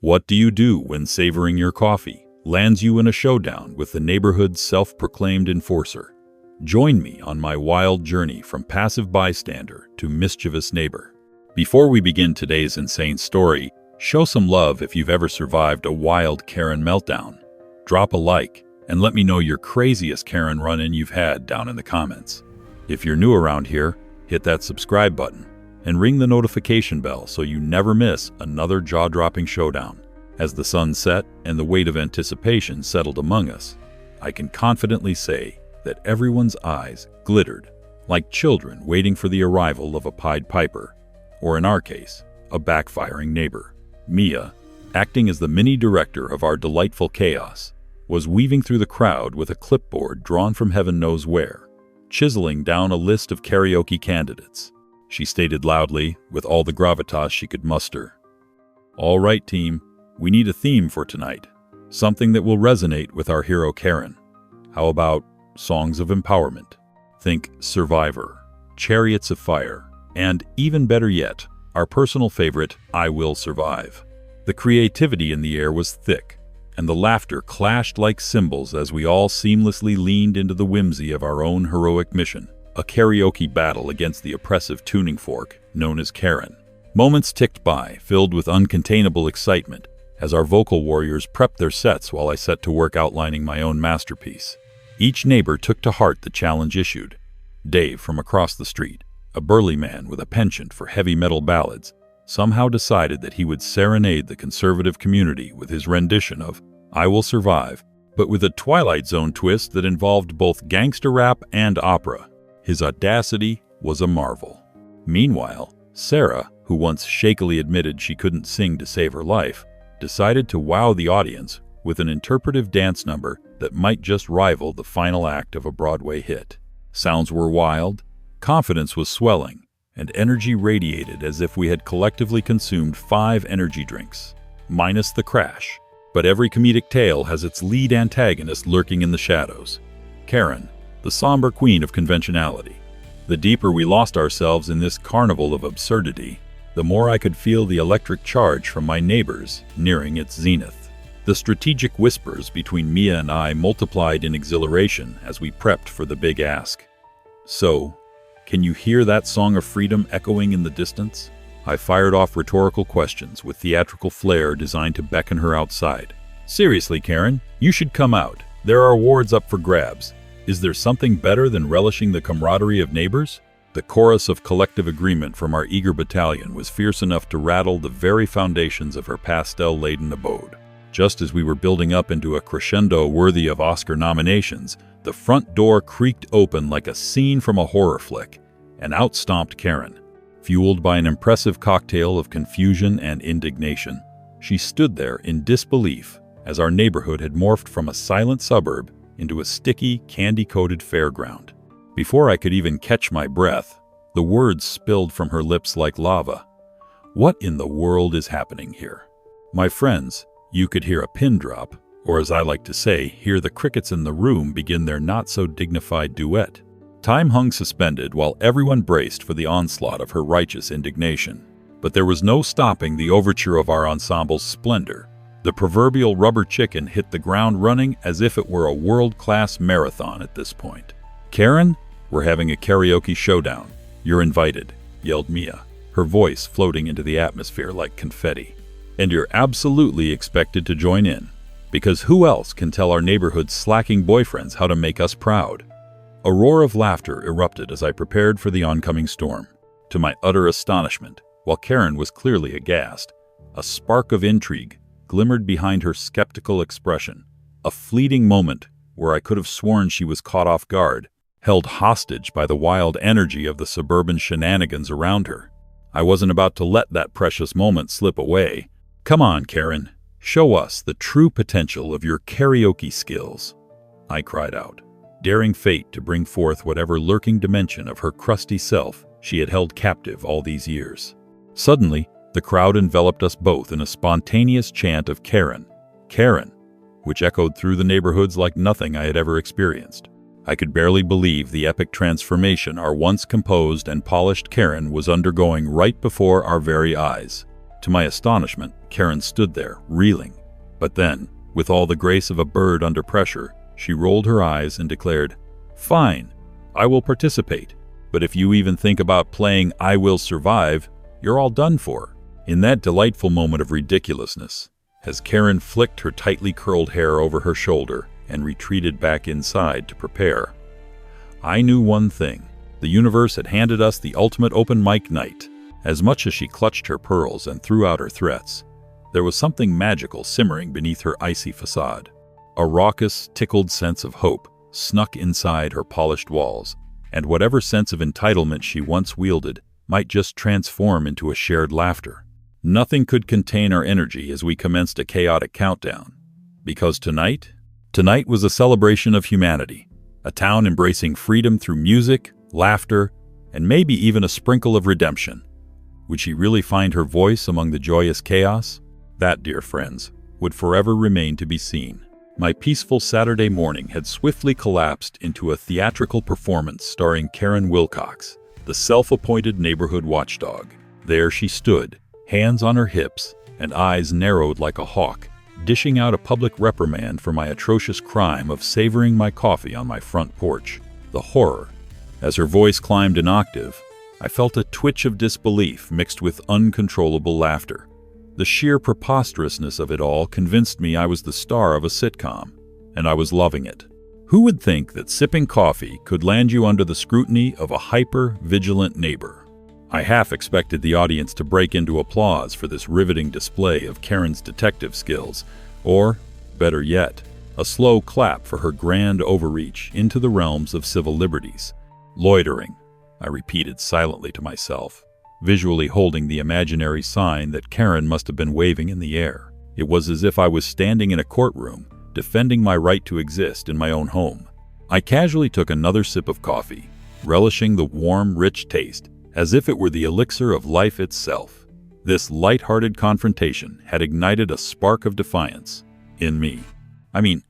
What do you do when savoring your coffee lands you in a showdown with the neighborhood's self-proclaimed enforcer? Join me on my wild journey from passive bystander to mischievous neighbor. Before we begin today's insane story, show some love if you've ever survived a wild Karen meltdown. Drop a like and let me know your craziest Karen run-in you've had down in the comments. If you're new around here, hit that subscribe button and ring the notification bell so you never miss another jaw-dropping showdown. As the sun set and the weight of anticipation settled among us, I can confidently say that everyone's eyes glittered like children waiting for the arrival of a Pied Piper, or in our case, a backfiring neighbor. Mia, acting as the mini-director of our delightful chaos, was weaving through the crowd with a clipboard drawn from heaven knows where, chiseling down a list of karaoke candidates. She stated loudly, with all the gravitas she could muster, "All right, team, we need a theme for tonight, something that will resonate with our hero Karen. How about songs of empowerment? Think Survivor, Chariots of Fire, and even better yet, our personal favorite, I Will Survive." The creativity in the air was thick, and the laughter clashed like cymbals as we all seamlessly leaned into the whimsy of our own heroic mission, a karaoke battle against the oppressive tuning fork known as Karen. Moments ticked by, filled with uncontainable excitement, as our vocal warriors prepped their sets while I set to work outlining my own masterpiece. Each neighbor took to heart the challenge issued. Dave from across the street, a burly man with a penchant for heavy metal ballads, somehow decided that he would serenade the conservative community with his rendition of I Will Survive, but with a Twilight Zone twist that involved both gangster rap and opera. His audacity was a marvel. Meanwhile, Sarah, who once shakily admitted she couldn't sing to save her life, decided to wow the audience with an interpretive dance number that might just rival the final act of a Broadway hit. Sounds were wild, confidence was swelling, and energy radiated as if we had collectively consumed 5 energy drinks, minus the crash. But every comedic tale has its lead antagonist lurking in the shadows. Karen, the somber queen of conventionality. The deeper we lost ourselves in this carnival of absurdity, the more I could feel the electric charge from my neighbors nearing its zenith. The strategic whispers between Mia and I multiplied in exhilaration as we prepped for the big ask. So, can you hear that song of freedom echoing in the distance? I fired off rhetorical questions with theatrical flair designed to beckon her outside. Seriously, Karen, you should come out. There are awards up for grabs. Is there something better than relishing the camaraderie of neighbors? The chorus of collective agreement from our eager battalion was fierce enough to rattle the very foundations of her pastel-laden abode. Just as we were building up into a crescendo worthy of Oscar nominations, the front door creaked open like a scene from a horror flick, and out stomped Karen. Fueled by an impressive cocktail of confusion and indignation, she stood there in disbelief as our neighborhood had morphed from a silent suburb into a sticky, candy-coated fairground. Before I could even catch my breath, the words spilled from her lips like lava. What in the world is happening here? My friends, you could hear a pin drop, or as I like to say, hear the crickets in the room begin their not-so-dignified duet. Time hung suspended while everyone braced for the onslaught of her righteous indignation. But there was no stopping the overture of our ensemble's splendor. The proverbial rubber chicken hit the ground running as if it were a world-class marathon at this point. "Karen, we're having a karaoke showdown. You're invited," yelled Mia, her voice floating into the atmosphere like confetti. "And you're absolutely expected to join in, because who else can tell our neighborhood's slacking boyfriends how to make us proud?" A roar of laughter erupted as I prepared for the oncoming storm. To my utter astonishment, while Karen was clearly aghast, a spark of intrigue glimmered behind her skeptical expression. A fleeting moment where I could have sworn she was caught off guard, held hostage by the wild energy of the suburban shenanigans around her. I wasn't about to let that precious moment slip away. "Come on, Karen, show us the true potential of your karaoke skills," I cried out, daring fate to bring forth whatever lurking dimension of her crusty self she had held captive all these years. Suddenly, the crowd enveloped us both in a spontaneous chant of Karen, Karen, which echoed through the neighborhoods like nothing I had ever experienced. I could barely believe the epic transformation our once composed and polished Karen was undergoing right before our very eyes. To my astonishment, Karen stood there, reeling. But then, with all the grace of a bird under pressure, she rolled her eyes and declared, "Fine, I will participate. But if you even think about playing I Will Survive, you're all done for." In that delightful moment of ridiculousness, as Karen flicked her tightly curled hair over her shoulder and retreated back inside to prepare, I knew one thing. The universe had handed us the ultimate open mic night. As much as she clutched her pearls and threw out her threats, there was something magical simmering beneath her icy facade. A raucous, tickled sense of hope snuck inside her polished walls, and whatever sense of entitlement she once wielded might just transform into a shared laughter. Nothing could contain our energy as we commenced a chaotic countdown. Because tonight was a celebration of humanity, a town embracing freedom through music, laughter, and maybe even a sprinkle of redemption. Would she really find her voice among the joyous chaos? That, dear friends, would forever remain to be seen. My peaceful Saturday morning had swiftly collapsed into a theatrical performance starring Karen Wilcox, the self-appointed neighborhood watchdog. There she stood, hands on her hips and eyes narrowed like a hawk, dishing out a public reprimand for my atrocious crime of savoring my coffee on my front porch. The horror. As her voice climbed an octave, I felt a twitch of disbelief mixed with uncontrollable laughter. The sheer preposterousness of it all convinced me I was the star of a sitcom, and I was loving it. Who would think that sipping coffee could land you under the scrutiny of a hyper-vigilant neighbor? I half expected the audience to break into applause for this riveting display of Karen's detective skills, or, better yet, a slow clap for her grand overreach into the realms of civil liberties. Loitering, I repeated silently to myself, visually holding the imaginary sign that Karen must have been waving in the air. It was as if I was standing in a courtroom, defending my right to exist in my own home. I casually took another sip of coffee, relishing the warm, rich taste, as if it were the elixir of life itself. This light-hearted confrontation had ignited a spark of defiance in me. I mean,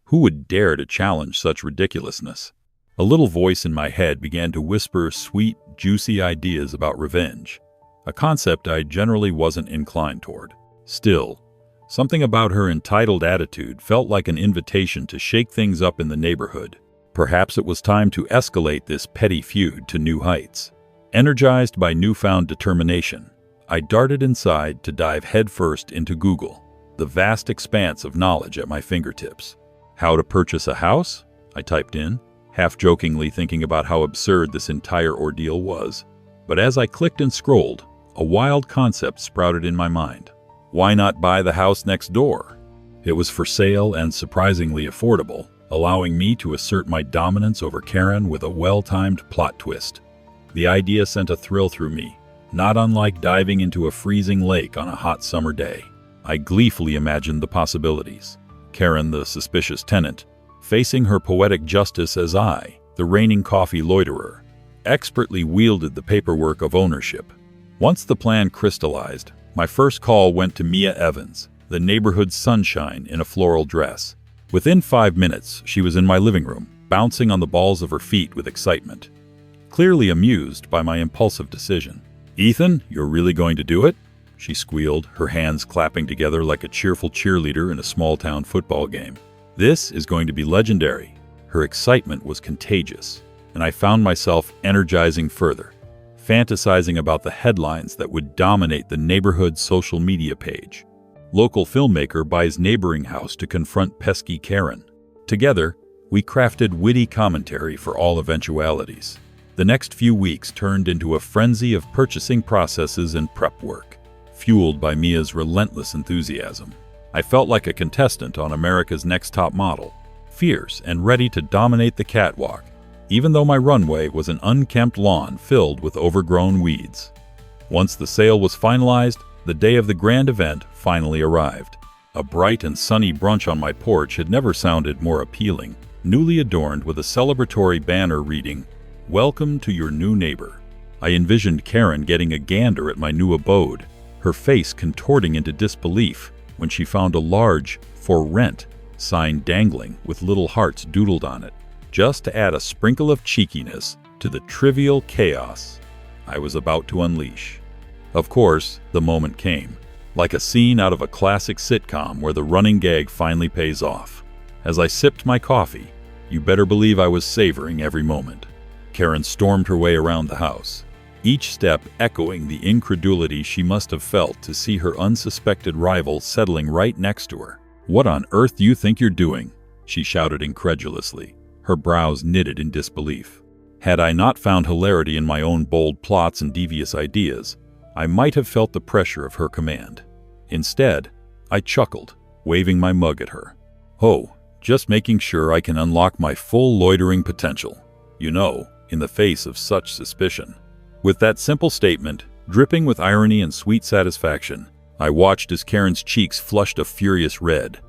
who would dare to challenge such ridiculousness? A little voice in my head began to whisper sweet, juicy ideas about revenge, a concept I generally wasn't inclined toward. Still, something about her entitled attitude felt like an invitation to shake things up in the neighborhood. Perhaps it was time to escalate this petty feud to new heights. Energized by newfound determination, I darted inside to dive headfirst into Google, the vast expanse of knowledge at my fingertips. How to purchase a house? I typed in, half-jokingly thinking about how absurd this entire ordeal was. But as I clicked and scrolled, a wild concept sprouted in my mind. Why not buy the house next door? It was for sale and surprisingly affordable, allowing me to assert my dominance over Karen with a well-timed plot twist. The idea sent a thrill through me, not unlike diving into a freezing lake on a hot summer day. I gleefully imagined the possibilities. Karen, the suspicious tenant, facing her poetic justice as I, the reigning coffee loiterer, expertly wielded the paperwork of ownership. Once the plan crystallized, my first call went to Mia Evans, the neighborhood sunshine in a floral dress. Within 5 minutes, she was in my living room, bouncing on the balls of her feet with excitement, clearly amused by my impulsive decision. "Ethan, you're really going to do it?" she squealed, her hands clapping together like a cheerful cheerleader in a small-town football game. "This is going to be legendary." Her excitement was contagious, and I found myself energizing further, fantasizing about the headlines that would dominate the neighborhood social media page. Local filmmaker buys neighboring house to confront pesky Karen. Together, we crafted witty commentary for all eventualities. The next few weeks turned into a frenzy of purchasing processes and prep work, fueled by Mia's relentless enthusiasm. I felt like a contestant on America's Next Top Model, fierce and ready to dominate the catwalk, even though my runway was an unkempt lawn filled with overgrown weeds. Once the sale was finalized, the day of the grand event finally arrived. A bright and sunny brunch on my porch had never sounded more appealing, newly adorned with a celebratory banner reading, "Welcome to your new neighbor." I envisioned Karen getting a gander at my new abode, her face contorting into disbelief when she found a large "For Rent" sign dangling with little hearts doodled on it, just to add a sprinkle of cheekiness to the trivial chaos I was about to unleash. Of course, the moment came. like a scene out of a classic sitcom where the running gag finally pays off. As I sipped my coffee, you better believe I was savoring every moment. Karen stormed her way around the house, each step echoing the incredulity she must have felt to see her unsuspected rival settling right next to her. "What on earth do you think you're doing?" she shouted incredulously, her brows knitted in disbelief. Had I not found hilarity in my own bold plots and devious ideas, I might have felt the pressure of her command. Instead, I chuckled, waving my mug at her. "Oh, just making sure I can unlock my full loitering potential. You know, in the face of such suspicion." With that simple statement, dripping with irony and sweet satisfaction, I watched as Karen's cheeks flushed a furious red.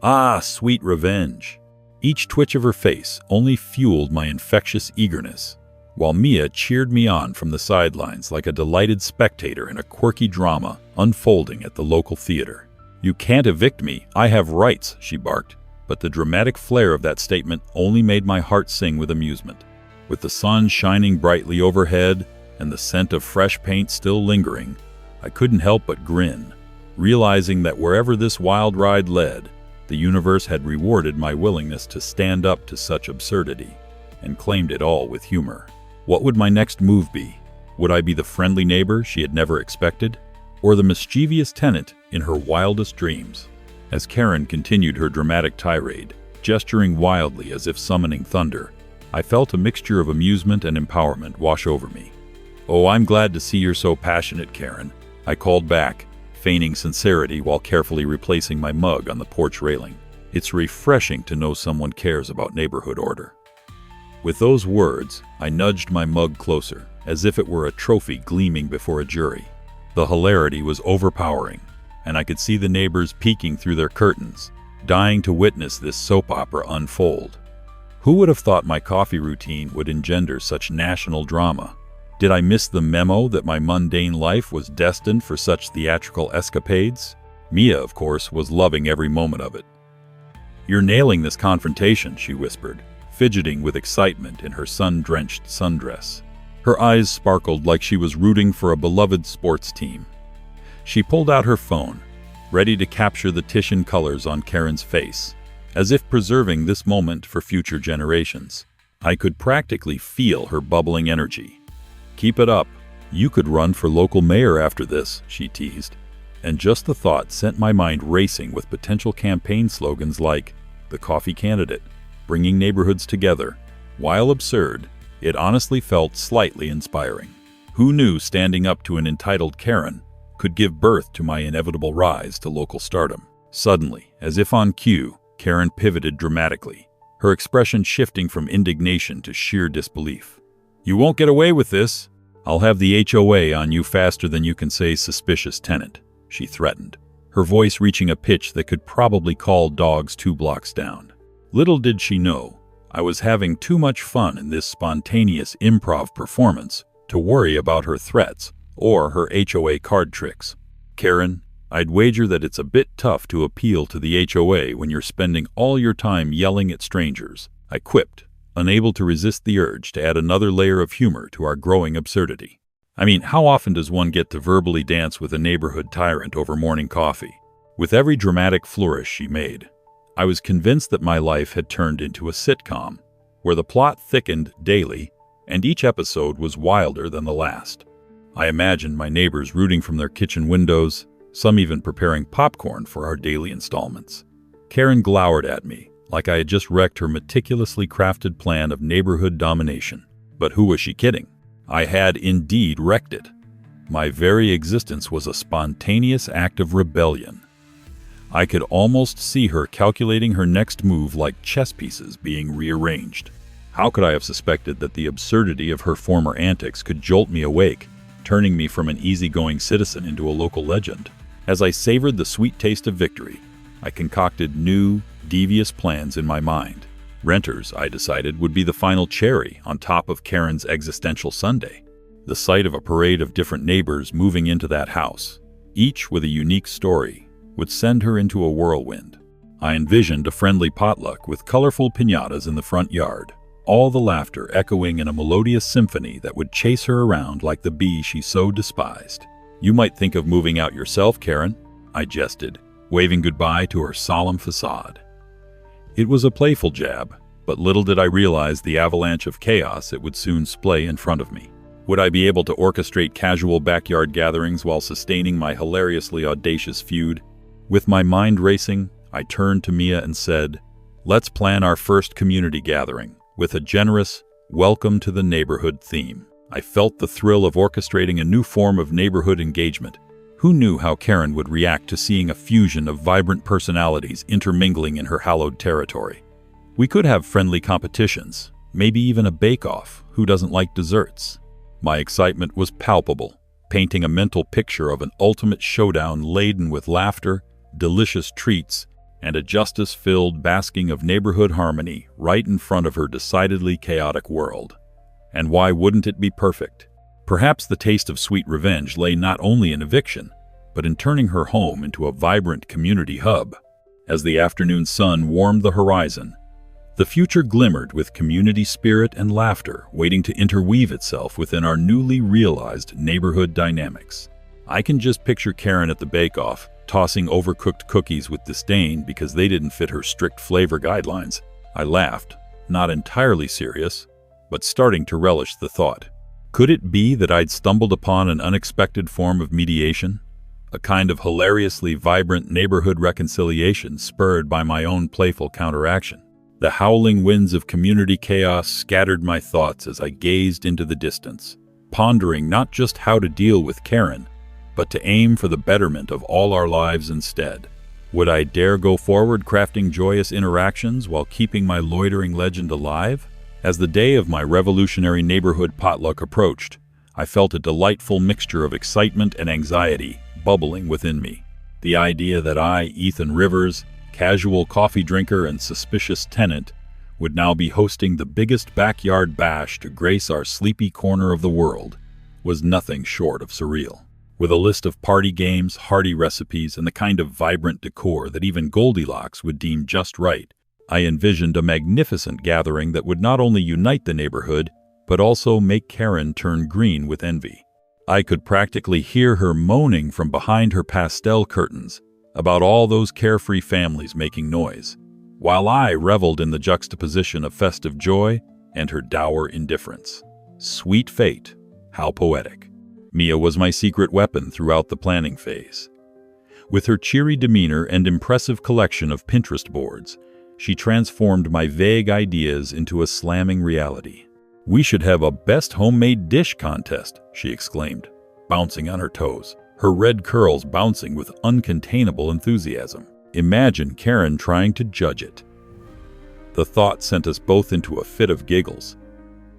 Ah, sweet revenge. Each twitch of her face only fueled my infectious eagerness, while Mia cheered me on from the sidelines like a delighted spectator in a quirky drama unfolding at the local theater. "You can't evict me, I have rights," she barked, but the dramatic flair of that statement only made my heart sing with amusement. With the sun shining brightly overhead and the scent of fresh paint still lingering, I couldn't help but grin, realizing that wherever this wild ride led, the universe had rewarded my willingness to stand up to such absurdity, and claimed it all with humor. What would my next move be? Would I be the friendly neighbor she had never expected, or the mischievous tenant in her wildest dreams? As Karen continued her dramatic tirade, gesturing wildly as if summoning thunder, I felt a mixture of amusement and empowerment wash over me. "Oh, I'm glad to see you're so passionate, Karen," I called back, feigning sincerity while carefully replacing my mug on the porch railing. "It's refreshing to know someone cares about neighborhood order." With those words, I nudged my mug closer, as if it were a trophy gleaming before a jury. The hilarity was overpowering, and I could see the neighbors peeking through their curtains, dying to witness this soap opera unfold. Who would have thought my coffee routine would engender such national drama? Did I miss the memo that my mundane life was destined for such theatrical escapades? Mia, of course, was loving every moment of it. "You're nailing this confrontation," she whispered, fidgeting with excitement in her sun-drenched sundress. Her eyes sparkled like she was rooting for a beloved sports team. She pulled out her phone, ready to capture the Titian colors on Karen's face, as if preserving this moment for future generations. I could practically feel her bubbling energy. "Keep it up. You could run for local mayor after this," she teased. And just the thought sent my mind racing with potential campaign slogans like, "The Coffee Candidate," "Bringing Neighborhoods Together." While absurd, it honestly felt slightly inspiring. Who knew standing up to an entitled Karen could give birth to my inevitable rise to local stardom? Suddenly, as if on cue, Karen pivoted dramatically, her expression shifting from indignation to sheer disbelief. "You won't get away with this. I'll have the HOA on you faster than you can say suspicious tenant," she threatened, her voice reaching a pitch that could probably call dogs 2 blocks down. Little did she know, I was having too much fun in this spontaneous improv performance to worry about her threats or her HOA card tricks. "Karen, I'd wager that it's a bit tough to appeal to the HOA when you're spending all your time yelling at strangers," I quipped, unable to resist the urge to add another layer of humor to our growing absurdity. I mean, how often does one get to verbally dance with a neighborhood tyrant over morning coffee? With every dramatic flourish she made, I was convinced that my life had turned into a sitcom, where the plot thickened daily and each episode was wilder than the last. I imagined my neighbors rooting from their kitchen windows, some even preparing popcorn for our daily installments. Karen glowered at me, like I had just wrecked her meticulously crafted plan of neighborhood domination. But who was she kidding? I had indeed wrecked it. My very existence was a spontaneous act of rebellion. I could almost see her calculating her next move like chess pieces being rearranged. How could I have suspected that the absurdity of her former antics could jolt me awake, turning me from an easygoing citizen into a local legend? As I savored the sweet taste of victory, I concocted new, devious plans in my mind. Renters, I decided, would be the final cherry on top of Karen's existential sundae. The sight of a parade of different neighbors moving into that house, each with a unique story, would send her into a whirlwind. I envisioned a friendly potluck with colorful piñatas in the front yard, all the laughter echoing in a melodious symphony that would chase her around like the bee she so despised. "You might think of moving out yourself, Karen," I jested, waving goodbye to her solemn facade. It was a playful jab, but little did I realize the avalanche of chaos it would soon splay in front of me. Would I be able to orchestrate casual backyard gatherings while sustaining my hilariously audacious feud? With my mind racing, I turned to Mia and said, "Let's plan our first community gathering, with a generous, welcome to the neighborhood theme." I felt the thrill of orchestrating a new form of neighborhood engagement. Who knew how Karen would react to seeing a fusion of vibrant personalities intermingling in her hallowed territory? We could have friendly competitions, maybe even a bake-off. Who doesn't like desserts? My excitement was palpable, painting a mental picture of an ultimate showdown laden with laughter, delicious treats, and a justice-filled basking of neighborhood harmony right in front of her decidedly chaotic world. And why wouldn't it be perfect? Perhaps the taste of sweet revenge lay not only in eviction, but in turning her home into a vibrant community hub. As the afternoon sun warmed the horizon, the future glimmered with community spirit and laughter waiting to interweave itself within our newly realized neighborhood dynamics. I can just picture Karen at the bake-off, tossing overcooked cookies with disdain because they didn't fit her strict flavor guidelines. I laughed, not entirely serious, but starting to relish the thought. Could it be that I'd stumbled upon an unexpected form of mediation? A kind of hilariously vibrant neighborhood reconciliation spurred by my own playful counteraction. The howling winds of community chaos scattered my thoughts as I gazed into the distance, pondering not just how to deal with Karen, but to aim for the betterment of all our lives instead. Would I dare go forward crafting joyous interactions while keeping my loitering legend alive? As the day of my revolutionary neighborhood potluck approached, I felt a delightful mixture of excitement and anxiety bubbling within me. The idea that I, Ethan Rivers, casual coffee drinker and suspicious tenant, would now be hosting the biggest backyard bash to grace our sleepy corner of the world was nothing short of surreal. With a list of party games, hearty recipes, and the kind of vibrant decor that even Goldilocks would deem just right, I envisioned a magnificent gathering that would not only unite the neighborhood, but also make Karen turn green with envy. I could practically hear her moaning from behind her pastel curtains about all those carefree families making noise, while I reveled in the juxtaposition of festive joy and her dour indifference. Sweet fate, how poetic. Mia was my secret weapon throughout the planning phase. With her cheery demeanor and impressive collection of Pinterest boards, she transformed my vague ideas into a slamming reality. "We should have a best homemade dish contest," she exclaimed, bouncing on her toes, her red curls bouncing with uncontainable enthusiasm. Imagine Karen trying to judge it. The thought sent us both into a fit of giggles.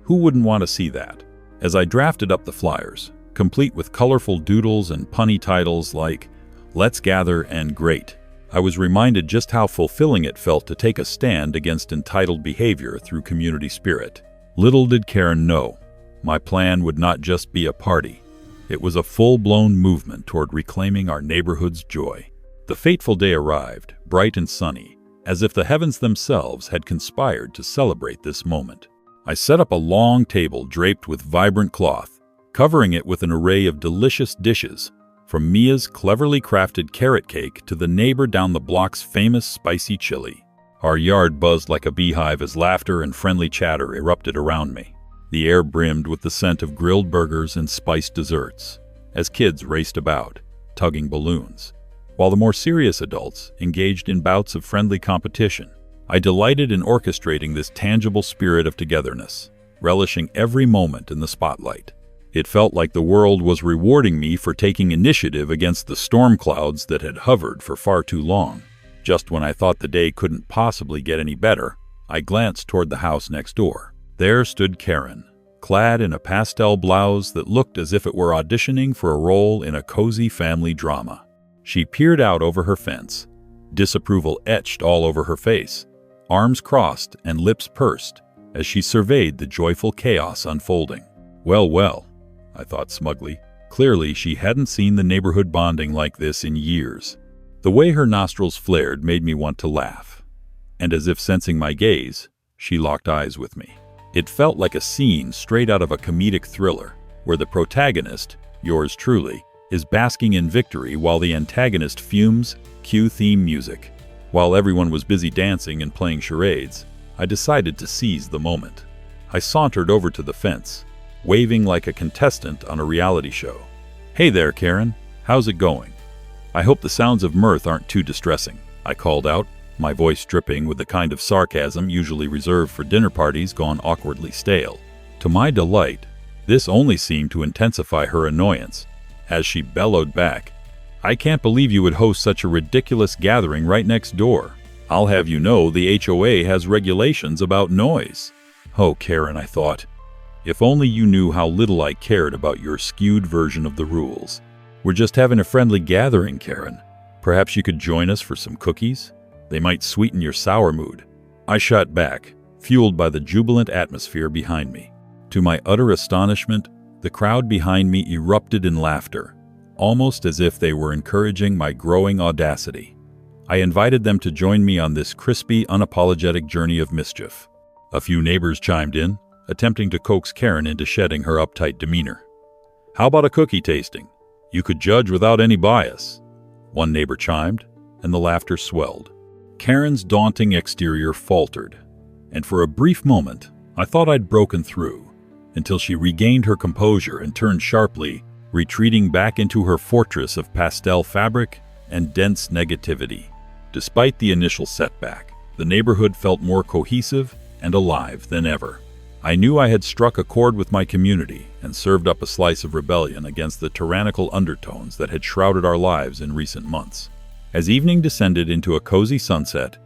Who wouldn't want to see that? As I drafted up the flyers, complete with colorful doodles and punny titles like "Let's Gather" and "Great," I was reminded just how fulfilling it felt to take a stand against entitled behavior through community spirit. Little did Karen know, my plan would not just be a party. It was a full-blown movement toward reclaiming our neighborhood's joy. The fateful day arrived, bright and sunny, as if the heavens themselves had conspired to celebrate this moment. I set up a long table draped with vibrant cloth, covering it with an array of delicious dishes, from Mia's cleverly crafted carrot cake to the neighbor down the block's famous spicy chili. Our yard buzzed like a beehive as laughter and friendly chatter erupted around me. The air brimmed with the scent of grilled burgers and spiced desserts, as kids raced about, tugging balloons, while the more serious adults engaged in bouts of friendly competition. I delighted in orchestrating this tangible spirit of togetherness, relishing every moment in the spotlight. It felt like the world was rewarding me for taking initiative against the storm clouds that had hovered for far too long. Just when I thought the day couldn't possibly get any better, I glanced toward the house next door. There stood Karen, clad in a pastel blouse that looked as if it were auditioning for a role in a cozy family drama. She peered out over her fence, disapproval etched all over her face, arms crossed and lips pursed, as she surveyed the joyful chaos unfolding. Well, well, I thought smugly. Clearly, she hadn't seen the neighborhood bonding like this in years. The way her nostrils flared made me want to laugh, and as if sensing my gaze, she locked eyes with me. It felt like a scene straight out of a comedic thriller, where the protagonist, yours truly, is basking in victory while the antagonist fumes. Cue theme music. While everyone was busy dancing and playing charades, I decided to seize the moment. I sauntered over to the fence, waving like a contestant on a reality show. "Hey there, Karen. How's it going? I hope the sounds of mirth aren't too distressing," I called out, my voice dripping with the kind of sarcasm usually reserved for dinner parties gone awkwardly stale. To my delight, this only seemed to intensify her annoyance, as she bellowed back, "I can't believe you would host such a ridiculous gathering right next door. I'll have you know the HOA has regulations about noise." Oh, Karen, I thought. If only you knew how little I cared about your skewed version of the rules. We're just having a friendly gathering, Karen. Perhaps you could join us for some cookies? They might sweeten your sour mood. I shot back, fueled by the jubilant atmosphere behind me. To my utter astonishment, the crowd behind me erupted in laughter, almost as if they were encouraging my growing audacity. I invited them to join me on this crispy, unapologetic journey of mischief. A few neighbors chimed in, attempting to coax Karen into shedding her uptight demeanor. "How about a cookie tasting? You could judge without any bias." One neighbor chimed, and the laughter swelled. Karen's daunting exterior faltered, and for a brief moment, I thought I'd broken through, until she regained her composure and turned sharply, retreating back into her fortress of pastel fabric and dense negativity. Despite the initial setback, the neighborhood felt more cohesive and alive than ever. I knew I had struck a chord with my community and served up a slice of rebellion against the tyrannical undertones that had shrouded our lives in recent months. As evening descended into a cozy sunset,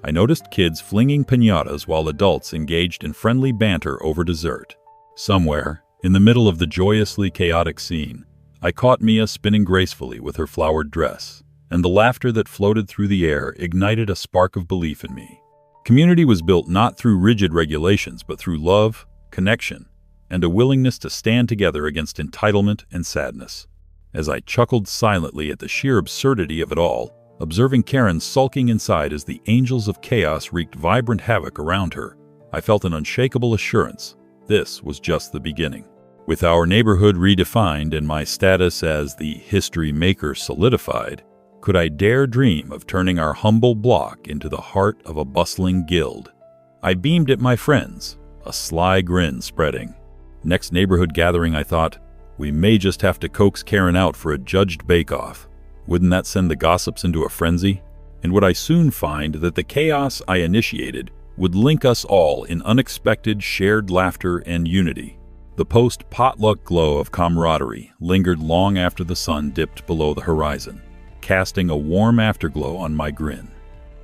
I noticed kids flinging piñatas while adults engaged in friendly banter over dessert. Somewhere, in the middle of the joyously chaotic scene, I caught Mia spinning gracefully with her flowered dress, and the laughter that floated through the air ignited a spark of belief in me. Community was built not through rigid regulations, but through love, connection, and a willingness to stand together against entitlement and sadness. As I chuckled silently at the sheer absurdity of it all, observing Karen sulking inside as the angels of chaos wreaked vibrant havoc around her, I felt an unshakable assurance this was just the beginning. With our neighborhood redefined and my status as the history maker solidified, could I dare dream of turning our humble block into the heart of a bustling guild? I beamed at my friends, a sly grin spreading. Next neighborhood gathering, I thought, we may just have to coax Karen out for a judged bake-off. Wouldn't that send the gossips into a frenzy? And would I soon find that the chaos I initiated would link us all in unexpected shared laughter and unity? The post-potluck glow of camaraderie lingered long after the sun dipped below the horizon, casting a warm afterglow on my grin.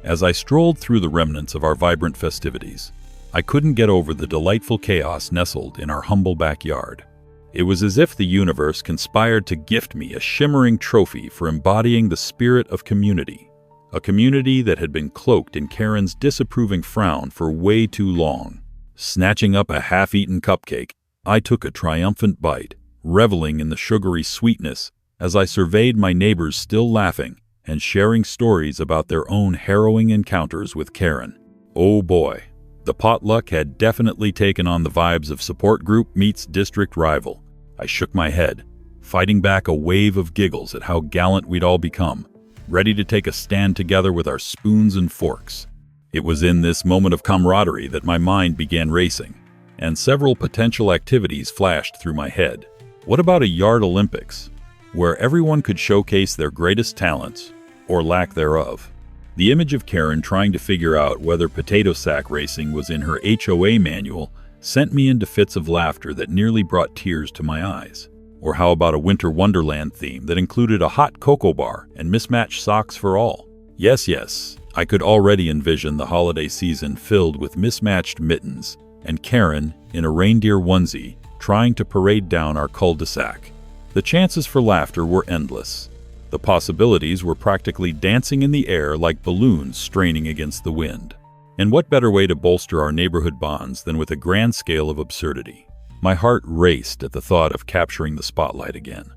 As I strolled through the remnants of our vibrant festivities, I couldn't get over the delightful chaos nestled in our humble backyard. It was as if the universe conspired to gift me a shimmering trophy for embodying the spirit of community, a community that had been cloaked in Karen's disapproving frown for way too long. Snatching up a half-eaten cupcake, I took a triumphant bite, reveling in the sugary sweetness as I surveyed my neighbors still laughing and sharing stories about their own harrowing encounters with Karen. Oh boy, the potluck had definitely taken on the vibes of support group meets district rival. I shook my head, fighting back a wave of giggles at how gallant we'd all become, ready to take a stand together with our spoons and forks. It was in this moment of camaraderie that my mind began racing, and several potential activities flashed through my head. What about a yard Olympics, where everyone could showcase their greatest talents, or lack thereof? The image of Karen trying to figure out whether potato sack racing was in her HOA manual sent me into fits of laughter that nearly brought tears to my eyes. Or how about a winter wonderland theme that included a hot cocoa bar and mismatched socks for all? Yes, I could already envision the holiday season filled with mismatched mittens and Karen in a reindeer onesie trying to parade down our cul-de-sac. The chances for laughter were endless. The possibilities were practically dancing in the air like balloons straining against the wind. And what better way to bolster our neighborhood bonds than with a grand scale of absurdity? My heart raced at the thought of capturing the spotlight again.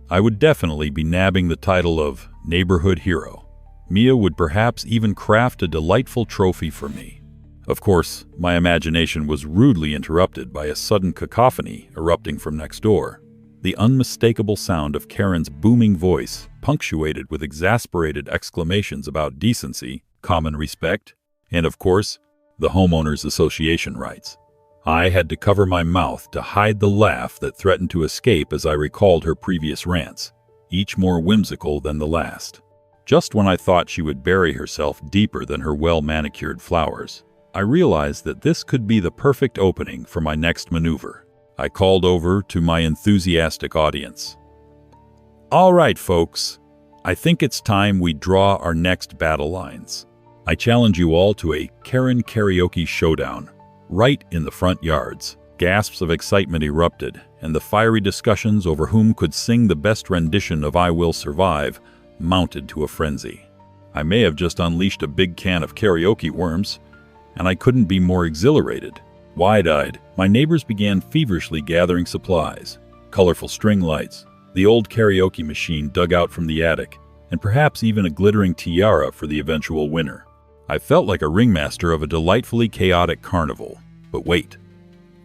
I would definitely be nabbing the title of neighborhood hero. Mia would perhaps even craft a delightful trophy for me. Of course, my imagination was rudely interrupted by a sudden cacophony erupting from next door. The unmistakable sound of Karen's booming voice, punctuated with exasperated exclamations about decency, common respect, and of course, the homeowners association rights. I had to cover my mouth to hide the laugh that threatened to escape as I recalled her previous rants, each more whimsical than the last. Just when I thought she would bury herself deeper than her well-manicured flowers, I realized that this could be the perfect opening for my next maneuver. I called over to my enthusiastic audience. All right, folks, I think it's time we draw our next battle lines. I challenge you all to a Karen karaoke showdown, right in the front yards. Gasps of excitement erupted, and the fiery discussions over whom could sing the best rendition of I Will Survive mounted to a frenzy. I may have just unleashed a big can of karaoke worms, and I couldn't be more exhilarated. Wide-eyed, my neighbors began feverishly gathering supplies, colorful string lights, the old karaoke machine dug out from the attic, and perhaps even a glittering tiara for the eventual winner. I felt like a ringmaster of a delightfully chaotic carnival. But wait,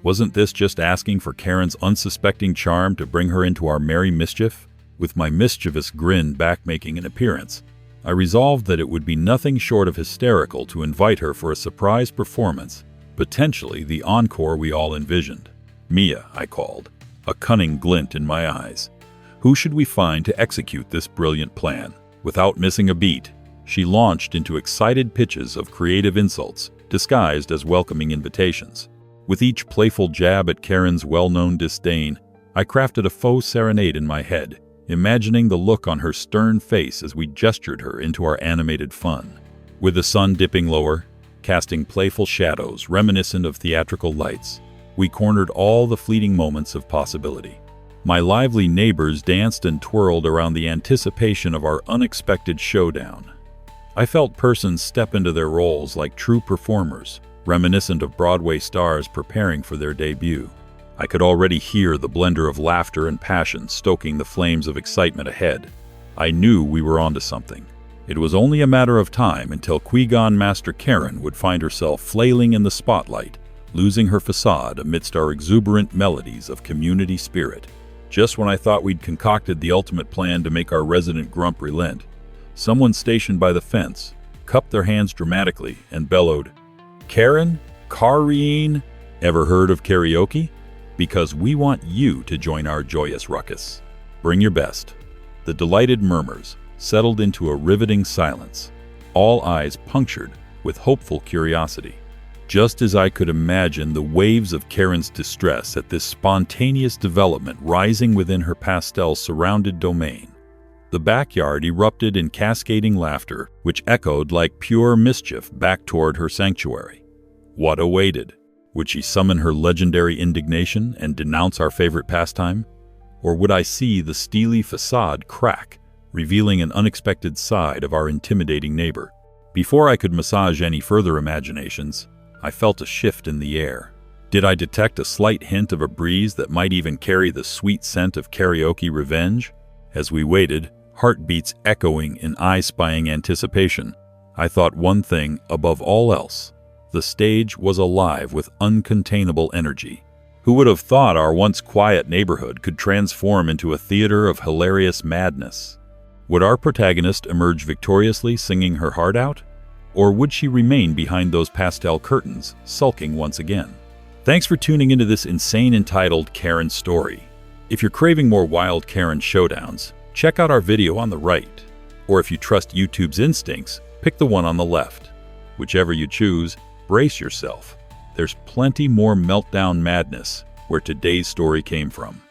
wasn't this just asking for Karen's unsuspecting charm to bring her into our merry mischief? With my mischievous grin back making an appearance, I resolved that it would be nothing short of hysterical to invite her for a surprise performance, potentially the encore we all envisioned. Mia, I called, a cunning glint in my eyes. Who should we find to execute this brilliant plan? Without missing a beat, she launched into excited pitches of creative insults, disguised as welcoming invitations. With each playful jab at Karen's well-known disdain, I crafted a faux serenade in my head, imagining the look on her stern face as we gestured her into our animated fun. With the sun dipping lower, casting playful shadows reminiscent of theatrical lights, we cornered all the fleeting moments of possibility. My lively neighbors danced and twirled around the anticipation of our unexpected showdown. I felt persons step into their roles like true performers, reminiscent of Broadway stars preparing for their debut. I could already hear the blender of laughter and passion stoking the flames of excitement ahead. I knew we were onto something. It was only a matter of time until Qui-Gon Master Karen would find herself flailing in the spotlight, losing her facade amidst our exuberant melodies of community spirit. Just when I thought we'd concocted the ultimate plan to make our resident grump relent, someone stationed by the fence cupped their hands dramatically and bellowed, "Karen? Kareen? Ever heard of karaoke? Because we want you to join our joyous ruckus. Bring your best." The delighted murmurs settled into a riveting silence, all eyes punctured with hopeful curiosity. Just as I could imagine the waves of Karen's distress at this spontaneous development rising within her pastel-surrounded domain, the backyard erupted in cascading laughter, which echoed like pure mischief back toward her sanctuary. What awaited? Would she summon her legendary indignation and denounce our favorite pastime? Or would I see the steely facade crack, revealing an unexpected side of our intimidating neighbor? Before I could massage any further imaginations, I felt a shift in the air. Did I detect a slight hint of a breeze that might even carry the sweet scent of karaoke revenge? As we waited, heartbeats echoing in eye-spying anticipation, I thought one thing above all else. The stage was alive with uncontainable energy. Who would have thought our once quiet neighborhood could transform into a theater of hilarious madness? Would our protagonist emerge victoriously singing her heart out? Or would she remain behind those pastel curtains, sulking once again? Thanks for tuning into this insane entitled Karen story. If you're craving more wild Karen showdowns, check out our video on the right. Or if you trust YouTube's instincts, pick the one on the left. Whichever you choose, brace yourself. There's plenty more meltdown madness where today's story came from.